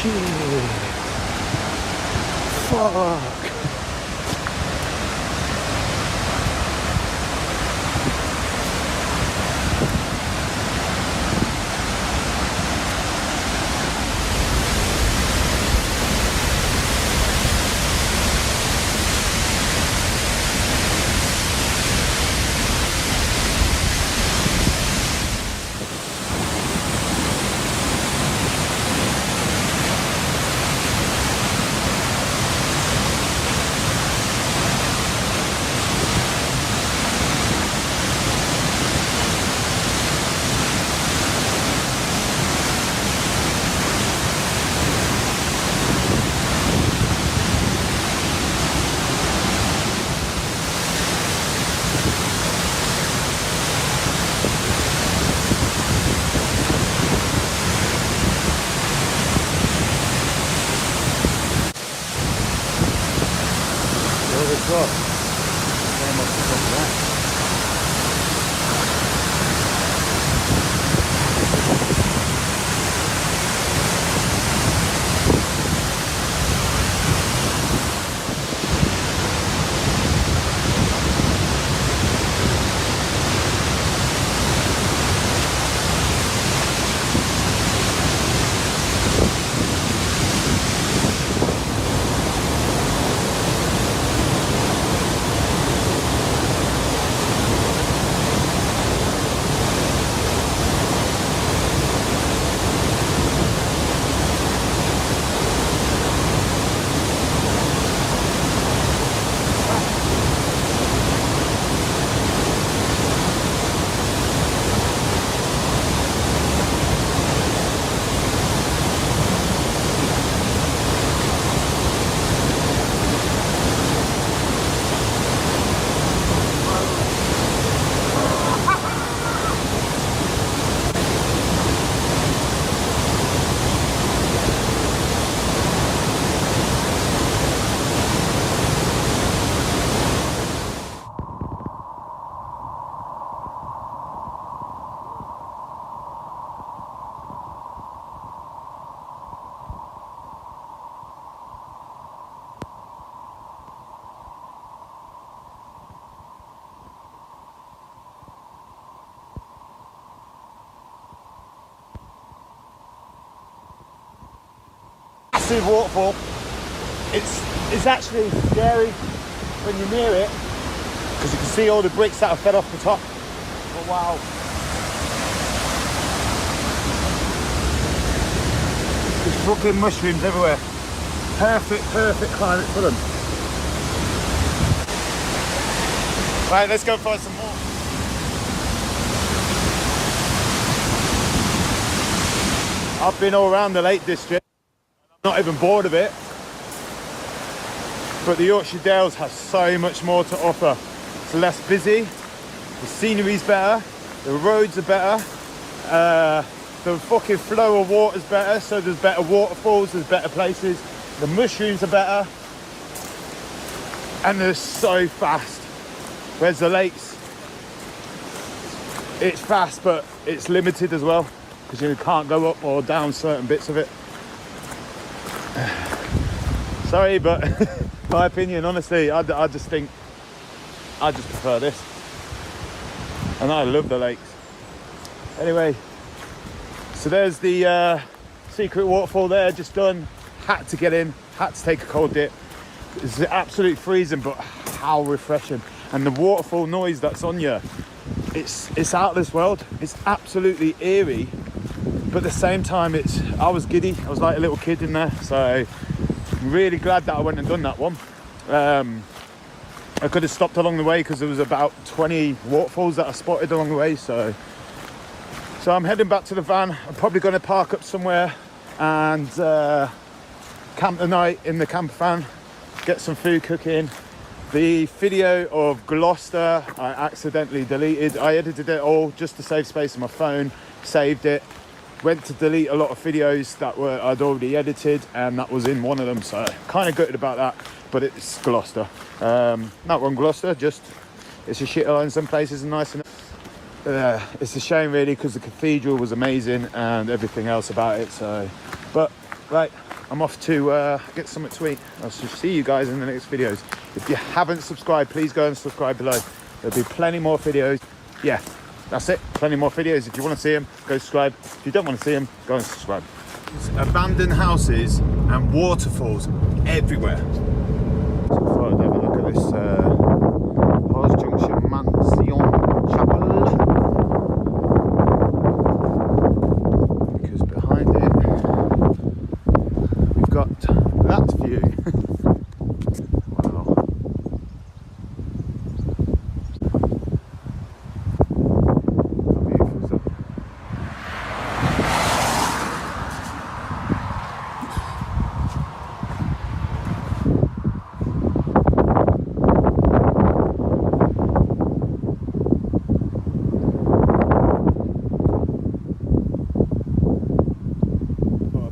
Shit. Fuck. Massive waterfall. It's actually scary when you're near it because you can see all the bricks that have fed off the top. But wow. There's fucking mushrooms everywhere. Perfect climate for them. Right, let's go find some more. I've been all around the Lake District. Not even bored of it, but the Yorkshire Dales has so much more to offer. It's less busy, the scenery's better, the roads are better, the fucking flow of water's better, so there's better waterfalls, there's better places, the mushrooms are better, and they're so fast. Whereas the lakes, it's fast, but it's limited as well, because you can't go up or down certain bits of it. Sorry, but my opinion, honestly, I just think I just prefer this, and I love the lakes. Anyway, so there's the secret waterfall there, just done. Had to get in, had to take a cold dip. It's absolutely freezing, but how refreshing. And the waterfall noise that's on you, it's out of this world. It's absolutely eerie, but at the same time, I was giddy. I was like a little kid in there, so I'm really glad that I went and done that one. I could have stopped along the way because there was about 20 waterfalls that I spotted along the way. So I'm heading back to the van. I'm probably going to park up somewhere and camp the night in the camper van, get some food cooking. The video of Gloucester I accidentally deleted. I edited it all just to save space on my phone, saved it, went to delete a lot of videos that I'd already edited, and that was in one of them, so kind of gutted about that. But it's Gloucester, not wrong Gloucester, just It's a shithole in some places and nice. And it's a shame really, because the cathedral was amazing and everything else about it. So, but right, I'm off to get something to eat. I'll see you guys in the next videos. If you haven't subscribed, please go and subscribe below. There'll be plenty more videos. Yeah, that's it. Plenty more videos. If you want to see them, go subscribe. If you don't want to see them, go and subscribe. It's abandoned houses and waterfalls everywhere. So I thought I'd have a look at this Hawes Junction Mansion Chapel. Because behind it, we've got that view. Wow.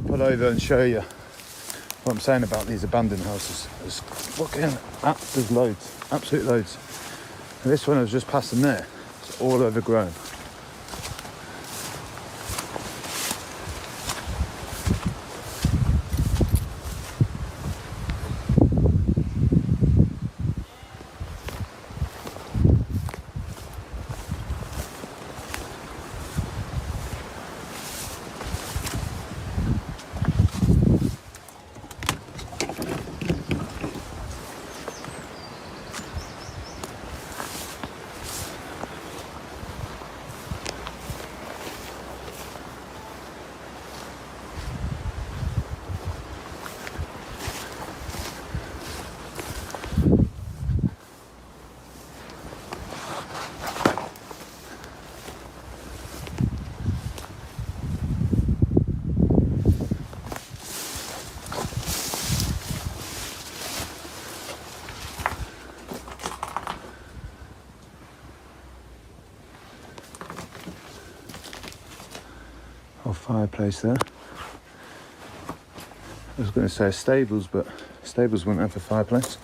Pull over and show you what I'm saying about these abandoned houses. There's loads, absolute loads. And this one I was just passing there, it's all overgrown. Old fireplace there. I was going to say stables, but stables wouldn't have a fireplace.